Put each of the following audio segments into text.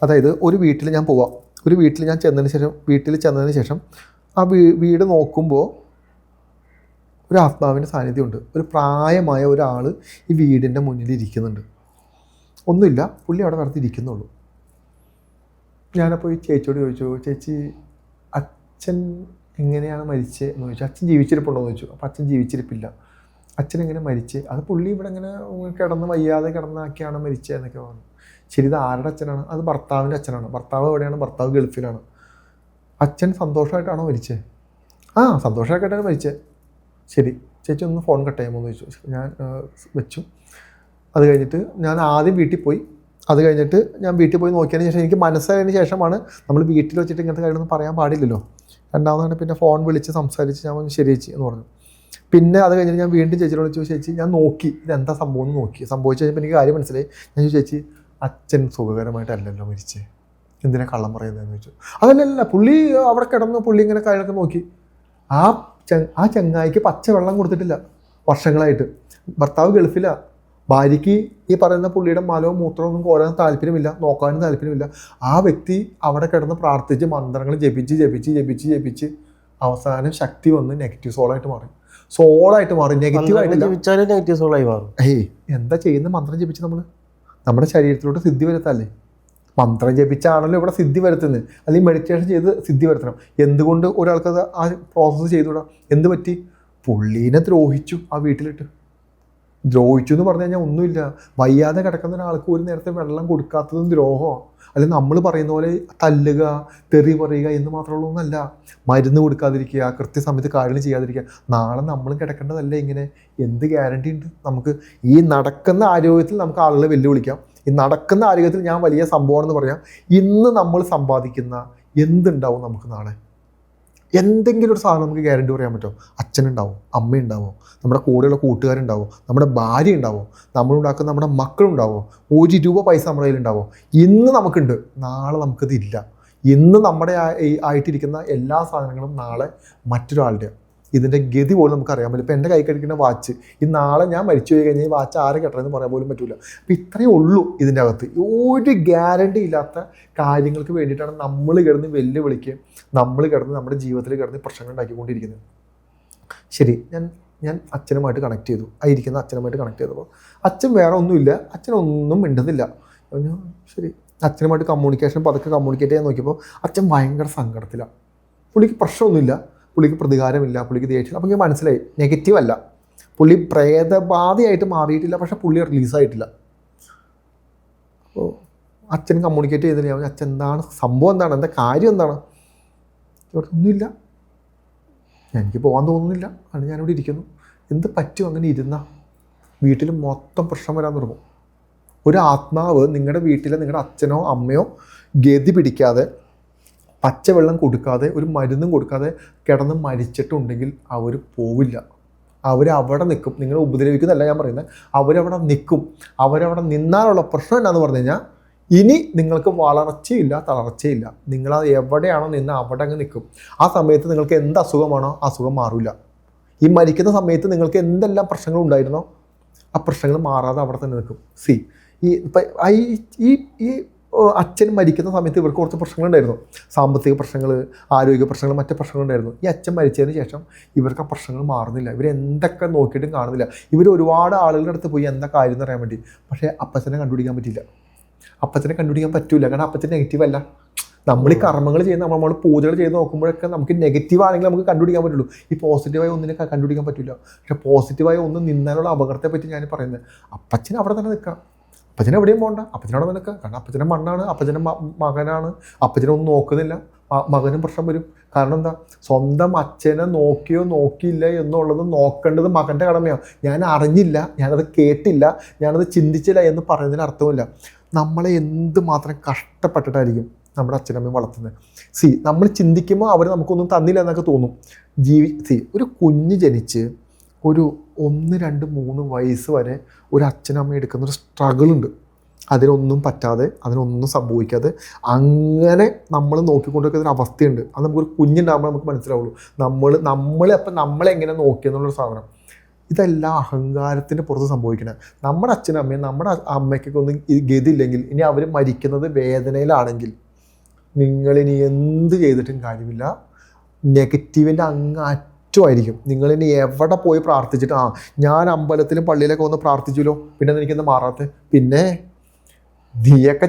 അതായത് ഒരു വീട്ടിൽ ഞാൻ പോവാം, ഒരു വീട്ടിൽ ഞാൻ ചെന്നതിന് ശേഷം ആ വീട് നോക്കുമ്പോൾ ഒരു ആത്മാവിൻ്റെ സാന്നിധ്യമുണ്ട്. ഒരു പ്രായമായ ഒരാൾ ഈ വീടിൻ്റെ മുന്നിൽ ഇരിക്കുന്നുണ്ട്. ഒന്നുമില്ല, പുള്ളി അവിടെ വെറുതെ ഇരിക്കുന്നുള്ളൂ. ഞാനപ്പോൾ ഈ ചേച്ചിയോട് ചോദിച്ചു, ചേച്ചി അച്ഛൻ എങ്ങനെയാണ് മരിച്ചത് എന്ന് ചോദിച്ചു. അച്ഛൻ ജീവിച്ചിരിപ്പുണ്ടോ എന്ന് ചോദിച്ചു. അപ്പോൾ അച്ഛൻ ജീവിച്ചിരിപ്പില്ല. അച്ഛൻ എങ്ങനെ മരിച്ചത്? അത് പുള്ളി ഇവിടെ ഇങ്ങനെ വയ്യാതെ കിടന്നാക്കിയാണ് മരിച്ചത് എന്നൊക്കെ പറഞ്ഞു. ശരി, ഇത് ആരുടെ അച്ഛനാണ്? അത് ഭർത്താവിൻ്റെ അച്ഛനാണ്. ഭർത്താവ് എവിടെയാണ്? ഭർത്താവ് ഗൾഫിലാണ്. അച്ഛൻ സന്തോഷമായിട്ടാണോ മരിച്ചത്? ആ, സന്തോഷമായിട്ടാണ് മരിച്ചത്. ശരി, ചേച്ചി ഒന്ന് ഫോൺ കട്ട് ചെയ്യാമോ എന്ന് ചോദിച്ചു. ഞാൻ വെച്ചു. അത് കഴിഞ്ഞിട്ട് ഞാൻ ആദ്യം വീട്ടിൽ പോയി. അത് കഴിഞ്ഞിട്ട് ഞാൻ വീട്ടിൽ പോയി നോക്കിയതിന് ശേഷം എനിക്ക് മനസ്സിലായതിന് ശേഷമാണ്, നമ്മൾ വീട്ടിൽ വെച്ചിട്ട് ഇങ്ങനത്തെ കാര്യമൊന്നും പറയാൻ പാടില്ലല്ലോ. രണ്ടാമതാണ് പിന്നെ ഫോൺ വിളിച്ച് സംസാരിച്ച് ഞാൻ ശരി ചേച്ചി എന്ന് പറഞ്ഞു. പിന്നെ അത് കഴിഞ്ഞിട്ട് ഞാൻ വീണ്ടും ചേച്ചിയോട് വിളിച്ചു, ചേച്ചി ഞാൻ നോക്കി ഇതെന്താ സംഭവം എന്ന് നോക്കി. സംഭവിച്ചു കഴിഞ്ഞപ്പോൾ എനിക്ക് കാര്യം മനസ്സിലായി. ഞാൻ ചോദിച്ചു, ചേച്ചി അച്ഛൻ സുഖകരമായിട്ടല്ലല്ലോ മരിച്ചേ, എന്തിനാ കള്ളം പറയുന്നതെന്ന് ചോദിച്ചു. അതല്ല, പുള്ളി അവിടെ കിടന്ന് പുള്ളി ഇങ്ങനെ കാര്യങ്ങളൊക്കെ നോക്കി. ആ ചങ്ങായിക്ക് പച്ചവെള്ളം കൊടുത്തിട്ടില്ല വർഷങ്ങളായിട്ട്. ഭർത്താവ് ഗൾഫിലാണ്. ഭാര്യയ്ക്ക് ഈ പറയുന്ന പുള്ളിയുടെ മലവും മൂത്രവും ഒന്നും കോരാൻ താല്പര്യമില്ല, നോക്കാനും താല്പര്യമില്ല. ആ വ്യക്തി അവിടെ കിടന്ന് പ്രാർത്ഥിച്ച് മന്ത്രങ്ങൾ ജപിച്ച് അവസാനം ശക്തി വന്ന് നെഗറ്റീവ് സോളായിട്ട് മാറി. നെഗറ്റീവ് സോളായി മാറും. എന്താ ചെയ്യുന്ന? മന്ത്രം ജപിച്ച് നമ്മുടെ ശരീരത്തിലോട്ട് സിദ്ധി വരുത്തല്ലേ? മന്ത്രം ജപിച്ചാണല്ലോ ഇവിടെ സിദ്ധി വരുത്തുന്നത്, അല്ലെങ്കിൽ മെഡിറ്റേഷൻ ചെയ്ത് സിദ്ധി വരുത്തണം. എന്തുകൊണ്ട് ഒരാൾക്കത് ആ പ്രോസസ്സ് ചെയ്തുകൂടാ? എന്ത് പറ്റി? പുള്ളീനെ ദ്രോഹിച്ചു. ആ വീട്ടിലിട്ട് ദ്രോഹിച്ചു എന്ന് പറഞ്ഞു കഴിഞ്ഞാൽ ഒന്നുമില്ല. വയ്യാതെ കിടക്കുന്ന ഒരാൾക്ക് ഒരു നേരത്തെ വെള്ളം കൊടുക്കാത്തതും ദ്രോഹമാണ്. അല്ലെങ്കിൽ നമ്മൾ പറയുന്ന പോലെ തല്ലുക, തെറി പറയുക എന്ന് മാത്രമുള്ളതൊന്നല്ല. മരുന്ന് കൊടുക്കാതിരിക്കുക, കൃത്യസമയത്ത് കാര്യങ്ങൾ ചെയ്യാതിരിക്കുക. നാളെ നമ്മളും കിടക്കേണ്ടതല്ലേ ഇങ്ങനെ? എന്ത് ഗ്യാരണ്ടി ഉണ്ട് നമുക്ക്? ഈ നടക്കുന്ന ആരോഗ്യത്തിൽ നമുക്ക് ആളുകളെ വെല്ലുവിളിക്കാം. ഈ നടക്കുന്ന ആരോഗ്യത്തിൽ ഞാൻ വലിയ സംഭവമാണെന്ന് പറയാം. ഇന്ന് നമ്മൾ സമ്പാദിക്കുന്ന എന്തുണ്ടാവും നമുക്ക് നാളെ? എന്തെങ്കിലും ഒരു സാധനം നമുക്ക് ഗ്യാരണ്ടി പറയാൻ പറ്റുമോ? അച്ഛനുണ്ടാവും, അമ്മയുണ്ടാവും, നമ്മുടെ കൂടെയുള്ള കൂട്ടുകാരുണ്ടാവും, നമ്മുടെ ഭാര്യ ഉണ്ടാവും, നമ്മളുണ്ടാക്കുന്ന നമ്മുടെ മക്കളുണ്ടാവും, 1 രൂപ പൈസ നമ്മുടെ കയ്യിലുണ്ടാവും. ഇന്ന് നമുക്കുണ്ട്, നാളെ നമുക്കതില്ല. ഇന്ന് നമ്മുടെ ആയിട്ടിരിക്കുന്ന എല്ലാ സാധനങ്ങളും നാളെ മറ്റൊരാളുടെ. ഇതിൻ്റെ ഗതി പോലും നമുക്ക് അറിയാൻ പറ്റില്ല. ഇപ്പോൾ എൻ്റെ കൈ കഴിക്കുന്ന വാച്ച്, ഈ നാളെ ഞാൻ മരിച്ചു പോയി കഴിഞ്ഞാൽ ഈ വാച്ച് ആരെ കെട്ടണമെന്ന് പറയാൻ പോലും പറ്റില്ല. അപ്പോൾ ഇത്രയേ ഉള്ളൂ ഇതിൻ്റെ അകത്ത്. ഒരു ഗ്യാരണ്ടി ഇല്ലാത്ത കാര്യങ്ങൾക്ക് വേണ്ടിയിട്ടാണ് നമ്മൾ കിടന്ന് വെല്ലുവിളിക്കുകയും നമ്മൾ കിടന്ന് നമ്മുടെ ജീവിതത്തിൽ കിടന്ന് പ്രശ്നങ്ങൾ ഉണ്ടാക്കിക്കൊണ്ടിരിക്കുന്നത്. ശരി, ഞാൻ അച്ഛനുമായിട്ട് കണക്ട് ചെയ്തു. ആയിരിക്കുന്ന അച്ഛനുമായിട്ട് കണക്ട് ചെയ്തപ്പോൾ അച്ഛൻ വേറെ ഒന്നുമില്ല, അച്ഛനൊന്നും മിണ്ടുന്നില്ല. ശരി, അച്ഛനുമായിട്ട് പതുക്കെ കമ്മ്യൂണിക്കേറ്റ് ചെയ്യാൻ നോക്കിയപ്പോൾ അച്ഛൻ ഭയങ്കര സങ്കടത്തിലാണ്. പുള്ളിക്ക് പ്രശ്നമൊന്നുമില്ല, പുള്ളിക്ക് പ്രതികാരമില്ല, പുള്ളിക്ക് ദേഷ്യം. അപ്പോൾ എനിക്ക് മനസ്സിലായി, നെഗറ്റീവ് അല്ല, പുള്ളി പ്രേതബാധയായിട്ട് മാറിയിട്ടില്ല, പക്ഷെ പുള്ളി റിലീസായിട്ടില്ല. അപ്പോൾ അച്ഛൻ കമ്മ്യൂണിക്കേറ്റ് ചെയ്തില്ല. അച്ഛൻ എന്താണ് സംഭവം, എന്താണ്, എന്താ കാര്യം, എന്താണ്? ഒന്നുമില്ല, എനിക്ക് പോകാൻ തോന്നുന്നില്ല, അത് ഞാനിവിടെ ഇരിക്കുന്നു. എന്ത് പറ്റും അങ്ങനെ ഇരുന്നാൽ? വീട്ടിൽ മൊത്തം പ്രശ്നം വരാൻ തുടങ്ങും. ഒരു ആത്മാവ് നിങ്ങളുടെ വീട്ടിലെ നിങ്ങളുടെ അച്ഛനോ അമ്മയോ ഗതി പിടിക്കാതെ, പച്ചവെള്ളം കൊടുക്കാതെ, ഒരു മരുന്നും കൊടുക്കാതെ കിടന്ന് മരിച്ചിട്ടുണ്ടെങ്കിൽ അവർ പോവില്ല. അവരവിടെ നിൽക്കും. നിങ്ങളെ ഉപദ്രവിക്കുന്നതല്ല ഞാൻ പറയുന്നത്, അവരവിടെ നിൽക്കും. അവരവിടെ നിന്നാലുള്ള പ്രശ്നം എന്നാന്ന് പറഞ്ഞു കഴിഞ്ഞാൽ, ഇനി നിങ്ങൾക്ക് വളർച്ചയില്ല, തളർച്ചയില്ല. നിങ്ങൾ എവിടെയാണോ നിന്ന് അവിടെ അങ്ങ് നിൽക്കും. ആ സമയത്ത് നിങ്ങൾക്ക് എന്ത് അസുഖമാണോ ആ അസുഖം മാറില്ല. ഈ മരിക്കുന്ന സമയത്ത് നിങ്ങൾക്ക് എന്തെല്ലാം പ്രശ്നങ്ങൾ ഉണ്ടായിരുന്നോ ആ പ്രശ്നങ്ങൾ മാറാതെ അവിടെ തന്നെ നിൽക്കും. ഈ അച്ഛൻ മരിക്കുന്ന സമയത്ത് ഇവർക്ക് കുറച്ച് പ്രശ്നങ്ങളുണ്ടായിരുന്നു. സാമ്പത്തിക പ്രശ്നങ്ങൾ, ആരോഗ്യ പ്രശ്നങ്ങൾ, മറ്റു പ്രശ്നങ്ങളുണ്ടായിരുന്നു. ഈ അച്ഛൻ മരിച്ചതിന് ശേഷം ഇവർക്ക് ആ പ്രശ്നങ്ങൾ മാറുന്നില്ല. ഇവരെന്തൊക്കെ നോക്കിയിട്ടും കാണുന്നില്ല. ഇവർ ഒരുപാട് ആളുകളുടെ അടുത്ത് പോയി എന്താ കാര്യം എന്ന് അറിയാൻ വേണ്ടി. പക്ഷേ അപ്പച്ചനെ കണ്ടുപിടിക്കാൻ പറ്റില്ല. അപ്പച്ചനെ കണ്ടുപിടിക്കാൻ പറ്റില്ല, കാരണം അപ്പച്ചൻ നെഗറ്റീവ് അല്ല. നമ്മൾ ഈ കർമ്മങ്ങൾ ചെയ്യുന്ന നമ്മൾ പൂജകൾ ചെയ്ത് നോക്കുമ്പോഴൊക്കെ നമുക്ക് നെഗറ്റീവ് ആണെങ്കിൽ നമുക്ക് കണ്ടുപിടിക്കാൻ പറ്റുള്ളൂ. ഈ പോസിറ്റീവായ ഒന്നിനെ കണ്ടുപിടിക്കാൻ പറ്റില്ല. പക്ഷേ പോസിറ്റീവായ ഒന്ന് നിന്നാലുള്ള അപകടത്തെ പറ്റി ഞാൻ പറയുന്നത്. അപ്പച്ചൻ അവിടെ തന്നെ നിൽക്കാം, അപ്പച്ചനെ എവിടെയും പോകണ്ട, അപ്പച്ചനവിടെ നിൽക്കുക. കാരണം അപ്പച്ചൻ്റെ മണ്ണാണ്, അപ്പച്ചൻ്റെ മകനാണ്. അപ്പച്ചനൊന്നും നോക്കുന്നില്ല, മകനും പ്രശ്നം വരും. കാരണം എന്താ? സ്വന്തം അച്ഛനെ നോക്കിയോ നോക്കിയില്ല എന്നുള്ളത് നോക്കേണ്ടത് മകൻ്റെ കടമയാണ്. ഞാൻ അറിഞ്ഞില്ല, ഞാനത് കേട്ടില്ല, ഞാനത് ചിന്തിച്ചില്ല എന്ന് പറയുന്നതിന് അർത്ഥമില്ല. നമ്മളെ എന്തുമാത്രം കഷ്ടപ്പെട്ടിട്ടായിരിക്കും നമ്മുടെ അച്ഛനമ്മയും വളർത്തുന്നത്. നമ്മൾ ചിന്തിക്കുമ്പോൾ അവർ നമുക്കൊന്നും തന്നില്ല എന്നൊക്കെ തോന്നും. ഒരു കുഞ്ഞ് ജനിച്ച് ഒരു 1, 2, 3 വയസ്സ് വരെ ഒരു അച്ഛനമ്മ എടുക്കുന്നൊരു സ്ട്രഗിളുണ്ട്. അതിനൊന്നും പറ്റാതെ, അതിനൊന്നും സംഭവിക്കാതെ അങ്ങനെ നമ്മൾ നോക്കിക്കൊണ്ടിരിക്കുന്ന ഒരു അവസ്ഥയുണ്ട്. അത് നമുക്കൊരു കുഞ്ഞുണ്ടാകുമ്പോൾ നമുക്ക് മനസ്സിലാവുള്ളൂ. നമ്മളെങ്ങനെ നോക്കിയെന്നുള്ളൊരു സാധനം. ഇതെല്ലാം അഹങ്കാരത്തിൻ്റെ പുറത്ത് സംഭവിക്കണം. നമ്മുടെ അച്ഛനും അമ്മയും നമ്മുടെ അമ്മയ്ക്കൊക്കെ ഒന്നും ഈ ഗതിയില്ലെങ്കിൽ, ഇനി അവർ മരിക്കുന്നത് വേദനയിലാണെങ്കിൽ, നിങ്ങളിനി എന്ത് ചെയ്തിട്ടും കാര്യമില്ല, നെഗറ്റീവിൻ്റെ അങ്ങറ്റമായിരിക്കും. നിങ്ങളിനി എവിടെ പോയി പ്രാർത്ഥിച്ചിട്ട് ഞാൻ അമ്പലത്തിലും പള്ളിയിലൊക്കെ വന്ന് പ്രാർത്ഥിച്ചല്ലോ, പിന്നെ എനിക്കെന്താ മാറാത്ത? പിന്നെ നീയൊക്കെ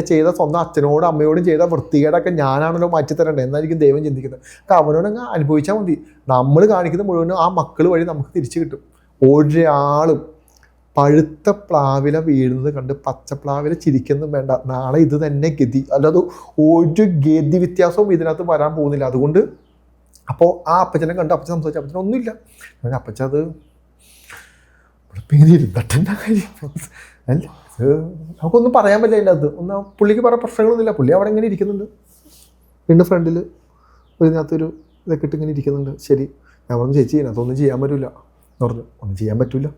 ചെയ്ത സ്വന്തം അച്ഛനോടും അമ്മയോടും ചെയ്ത വൃത്തികേടൊക്കെ ഞാനാണല്ലോ മാറ്റിത്തരേണ്ടത് എന്നായിരിക്കും ദൈവം ചിന്തിക്കുന്നത്. അപ്പം അവനോടങ്ങ് അനുഭവിച്ചാൽ മതി. നമ്മൾ കാണിക്കുന്ന മുഴുവനും ആ മക്കൾ വഴി നമുക്ക് തിരിച്ചു കിട്ടും. ഒരാളും പഴുത്ത പ്ലാവില വീഴുന്നത് കണ്ട് പച്ചപ്ലാവില ചിരിക്കൊന്നും വേണ്ട. നാളെ ഇത് തന്നെ ഗതി, അല്ലാതെ ഒരു ഗതി വ്യത്യാസവും ഇതിനകത്ത് വരാൻ പോകുന്നില്ല. അതുകൊണ്ട് അപ്പോൾ ആ അപ്പച്ചനെ കണ്ട് അപ്പച്ചൻ സംസാരിച്ച അപ്പച്ചനൊന്നുമില്ല. അപ്പച്ച അത് ഇങ്ങനെ ഇരുന്നിട്ടെ കാര്യം അല്ല, നമുക്കൊന്നും പറയാൻ പറ്റില്ല അതിൻ്റെ അകത്ത്. ഒന്ന് പുള്ളിക്ക് പറയാൻ പ്രശ്നങ്ങളൊന്നുമില്ല. പുള്ളി അവിടെ ഇങ്ങനെ ഇരിക്കുന്നുണ്ട്, വീണ്ടും ഫ്രണ്ടിൽ ഇതിനകത്തൊരു ഇതൊക്കെ ഇട്ട് ഇങ്ങനെ ഇരിക്കുന്നുണ്ട്. ശരി, ഞാൻ പറഞ്ഞു ചേച്ചി ഇതിനകത്തൊന്നും ചെയ്യാൻ പറ്റില്ല എന്ന് പറഞ്ഞു. ഒന്നും ചെയ്യാൻ പറ്റില്ല.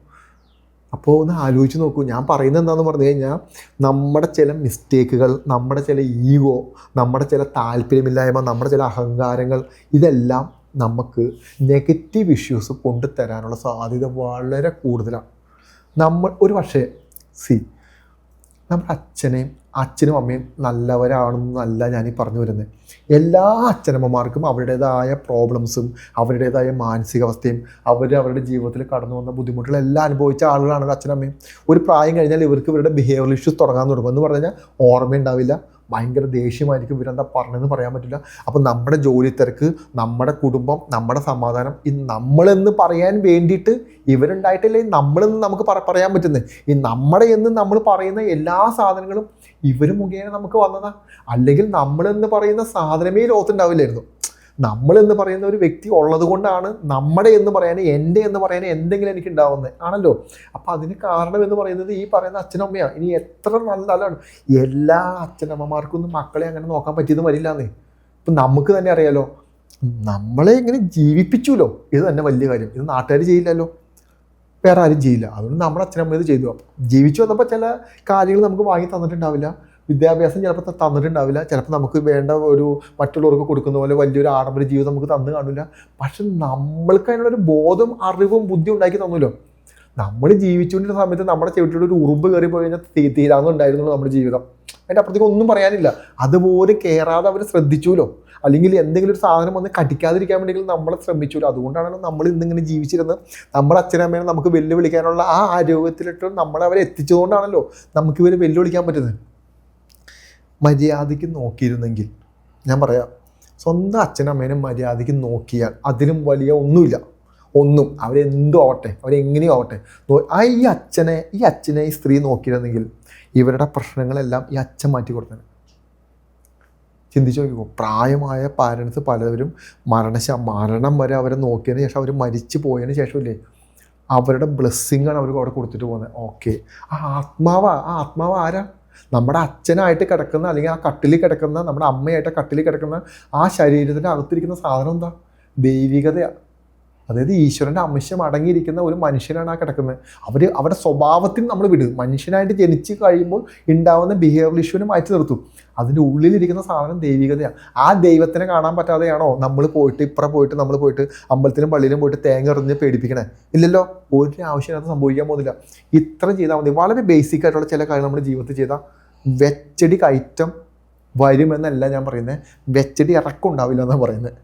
അപ്പോൾ ഒന്ന് ആലോചിച്ച് നോക്കൂ. ഞാൻ പറയുന്നത് എന്താണെന്ന് പറഞ്ഞു കഴിഞ്ഞാൽ, നമ്മുടെ ചില മിസ്റ്റേക്കുകൾ, നമ്മുടെ ചില ഈഗോ, നമ്മുടെ ചില താല്പര്യമില്ലായ്മ, നമ്മുടെ ചില അഹങ്കാരങ്ങൾ, ഇതെല്ലാം നമുക്ക് നെഗറ്റീവ് ഇഷ്യൂസ് കൊണ്ടുതരാനുള്ള സാധ്യത വളരെ കൂടുതലാണ്. നമ്മൾ ഒരു പക്ഷേ നമ്മുടെ അച്ഛനും അമ്മയും നല്ലവരാണെന്നല്ല ഞാനീ പറഞ്ഞു വരുന്നത്. എല്ലാ അച്ഛനമ്മമാർക്കും അവരുടേതായ പ്രോബ്ലംസും അവരുടേതായ മാനസികാവസ്ഥയും അവരുടെ ജീവിതത്തിൽ കടന്നു വന്ന ബുദ്ധിമുട്ടുകളെല്ലാം അനുഭവിച്ച ആളുകളാണ് അച്ഛനമ്മയും. ഒരു പ്രായം കഴിഞ്ഞാൽ ഇവർക്ക് ഇവരുടെ ബിഹേവിയർ ഇഷ്യൂസ് തുടങ്ങാൻ തുടങ്ങും. എന്ന് പറഞ്ഞു കഴിഞ്ഞാൽ ഓർമ്മയുണ്ടാവില്ല, ഭയങ്കര ദേഷ്യമായിരിക്കും, ഇവരെന്താ പറഞ്ഞതെന്ന് പറയാൻ പറ്റില്ല. അപ്പം നമ്മുടെ ജോലി തിരക്ക്, നമ്മുടെ കുടുംബം, നമ്മുടെ സമാധാനം, ഈ നമ്മളെന്ന് പറയാൻ വേണ്ടിയിട്ട് ഇവരുണ്ടായിട്ടില്ലേ നമ്മളെന്ന് നമുക്ക് പറയാൻ പറ്റുന്നത്. ഈ നമ്മുടെ എന്ന് നമ്മൾ പറയുന്ന എല്ലാ സാധനങ്ങളും ഇവർ മുഖേന നമുക്ക് വന്നതാ. അല്ലെങ്കിൽ നമ്മളെന്ന് പറയുന്ന സാധനമേ ലോകത്തുണ്ടാവില്ലായിരുന്നു. നമ്മളെന്ന് പറയുന്ന ഒരു വ്യക്തി ഉള്ളത് കൊണ്ടാണ് നമ്മുടെ എന്ന് പറയാൻ, എൻ്റെ എന്ന് പറയാൻ എന്തെങ്കിലും എനിക്ക് ഉണ്ടാവുന്നത് ആണല്ലോ. അപ്പം അതിന് കാരണം എന്ന് പറയുന്നത് ഈ പറയുന്ന അച്ഛനമ്മയാണ്. ഇനി എത്ര നല്ലതാണ്, എല്ലാ അച്ഛനമ്മമാർക്കൊന്നും മക്കളെ അങ്ങനെ നോക്കാൻ പറ്റിയെന്ന് വരില്ലാന്നേ. ഇപ്പം നമുക്ക് തന്നെ അറിയാലോ, നമ്മളെ ഇങ്ങനെ ജീവിപ്പിച്ചുല്ലോ, ഇത് തന്നെ വലിയ കാര്യം. ഇത് നാട്ടുകാർ ചെയ്യില്ലല്ലോ, വേറെ ആരും ചെയ്യില്ല. അതുകൊണ്ട് നമ്മുടെ അച്ഛനമ്മ ഇത് ചെയ്തു. അപ്പം ജീവിച്ചു വന്നപ്പോൾ ചില കാര്യങ്ങൾ നമുക്ക് വാങ്ങി തന്നിട്ടുണ്ടാവില്ല, വിദ്യാഭ്യാസം ചിലപ്പോൾ തന്നിട്ടുണ്ടാവില്ല, ചിലപ്പോൾ നമുക്ക് വേണ്ട ഒരു മറ്റുള്ളവർക്ക് കൊടുക്കുന്ന പോലെ വലിയൊരു ആഡംബര ജീവിതം നമുക്ക് തന്നു കാണില്ല. പക്ഷെ നമ്മൾക്ക് അതിനുള്ളൊരു ബോധം, അറിവും ബുദ്ധി ഉണ്ടാക്കി തന്നല്ലോ. നമ്മൾ ജീവിച്ചുകൊണ്ടിരുന്ന സമയത്ത് നമ്മുടെ ചെവിട്ടിലൂടെ ഒരു ഉറുമ്പ് കയറി പോയി കഴിഞ്ഞാൽ തീരാന്നുണ്ടായിരുന്നുള്ളൂ നമ്മുടെ ജീവിതം. അതിൻ്റെ അപ്പുറത്തേക്ക് ഒന്നും പറയാനില്ല. അതുപോലെ കയറാതെ അവർ ശ്രദ്ധിച്ചുല്ലോ, അല്ലെങ്കിൽ എന്തെങ്കിലും ഒരു സാധനം വന്ന് കടിക്കാതിരിക്കാൻ വേണ്ടിയെങ്കിലും നമ്മളെ ശ്രമിച്ചുല്ലോ. അതുകൊണ്ടാണല്ലോ നമ്മൾ ഇന്നിങ്ങനെ ജീവിച്ചിരുന്നത്. നമ്മുടെ അച്ഛനമ്മേനെ നമുക്ക് വെല്ലുവിളിക്കാനുള്ള ആ ആരോഗ്യത്തിലിട്ട് നമ്മളവരെ എത്തിച്ചതുകൊണ്ടാണല്ലോ നമുക്ക് ഇവരെ വെല്ലുവിളിക്കാൻ പറ്റുന്നത്. മര്യാദയ്ക്ക് നോക്കിയിരുന്നെങ്കിൽ, ഞാൻ പറയാം, സ്വന്തം അച്ഛനമ്മേനെ മര്യാദയ്ക്ക് നോക്കിയാൽ അതിലും വലിയ ഒന്നുമില്ല. അവരെന്തോ ആവട്ടെ, അവരെങ്ങനെയോ ആവട്ടെ, ഈ അച്ഛനെ ഈ സ്ത്രീ നോക്കിയിരുന്നെങ്കിൽ ഇവരുടെ പ്രശ്നങ്ങളെല്ലാം ഈ അച്ഛൻ മാറ്റി കൊടുത്തത്. ചിന്തിച്ച് നോക്കിക്കോ. പ്രായമായ പാരൻസ് പലവരും മരണം വരെ അവരെ നോക്കിയതിന് ശേഷം, അവർ മരിച്ചു പോയതിന് ശേഷമില്ലേ, അവരുടെ ബ്ലെസ്സിങ്ങാണ് അവർക്ക് അവിടെ കൊടുത്തിട്ട് പോകുന്നത്. ഓക്കെ, ആ ആത്മാവ് ആരാ? നമ്മുടെ അച്ഛനായിട്ട് കിടക്കുന്ന, അല്ലെങ്കിൽ ആ കട്ടിലിൽ കിടക്കുന്ന, നമ്മുടെ അമ്മയായിട്ട് കട്ടിലിൽ കിടക്കുന്ന ആ ശരീരത്തിൻ്റെ അകത്തിരിക്കുന്ന സാധനം എന്താ? ദൈവികതയാണ്. അതായത് ഈശ്വരൻ്റെ അംശം അടങ്ങിയിരിക്കുന്ന ഒരു മനുഷ്യനാണ് ആ കിടക്കുന്നത്. അവരുടെ സ്വഭാവത്തിൽ നമ്മൾ വിടും. മനുഷ്യനായിട്ട് ജനിച്ച് കഴിയുമ്പോൾ ഉണ്ടാകുന്ന ബിഹേവിയർ ഇഷ്യൂവിനെ മാറ്റി നിർത്തും. അതിൻ്റെ ഉള്ളിലിരിക്കുന്ന സാധനം ദൈവികതയാണ്. ആ ദൈവത്തിനെ കാണാൻ പറ്റാതെയാണോ നമ്മൾ പോയിട്ട് അമ്പലത്തിലും പള്ളിയിലും പോയിട്ട് തേങ്ങ എറിഞ്ഞ് പേടിപ്പിക്കണേ? ഇല്ലല്ലോ, ഒരു ആവശ്യമില്ലാത്ത സംഭവിക്കാൻ പോകുന്നില്ല. ഇത്ര ചെയ്താൽ മതി. വളരെ ബേസിക് ആയിട്ടുള്ള ചില കാര്യങ്ങൾ നമ്മുടെ ജീവിതത്തിൽ ചെയ്താൽ വെച്ചടി കയറ്റം വരുമെന്നല്ല ഞാൻ പറയുന്നത്, വെച്ചടി ഇറക്കം ഉണ്ടാവില്ല എന്നാണ് പറയുന്നത്.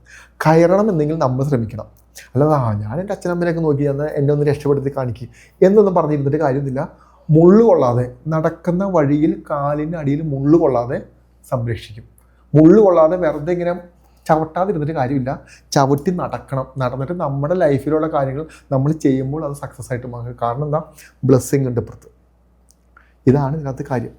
കയറണം എന്നെങ്കിൽ നമ്മൾ ശ്രമിക്കണം. അല്ലാതെ ഞാൻ എൻ്റെ അച്ഛനമ്മേനെയൊക്കെ നോക്കി എന്നെ ഒന്ന് രക്ഷപ്പെടുത്തി കാണിക്കുക എന്നൊന്നും പറഞ്ഞിരുന്നിട്ട് കാര്യമൊന്നുമില്ല. മുള്ളു കൊള്ളാതെ നടക്കുന്ന വഴിയിൽ കാലിൻ്റെ അടിയിൽ മുള്ളു കൊള്ളാതെ സംരക്ഷിക്കും. മുള്ളു കൊള്ളാതെ വെറുതെ ഇങ്ങനെ ചവിട്ടാതിരുന്നിട്ട് കാര്യമില്ല. ചവിട്ടി നടന്നിട്ട് നമ്മുടെ ലൈഫിലുള്ള കാര്യങ്ങൾ നമ്മൾ ചെയ്യുമ്പോൾ അത് സക്സസ് ആയിട്ട് മാറും. കാരണം എന്താ? ബ്ലെസ്സിങ് ഉണ്ട് ഇപ്പുറത്ത്. ഇതാണ് ഇതിനകത്ത് കാര്യം.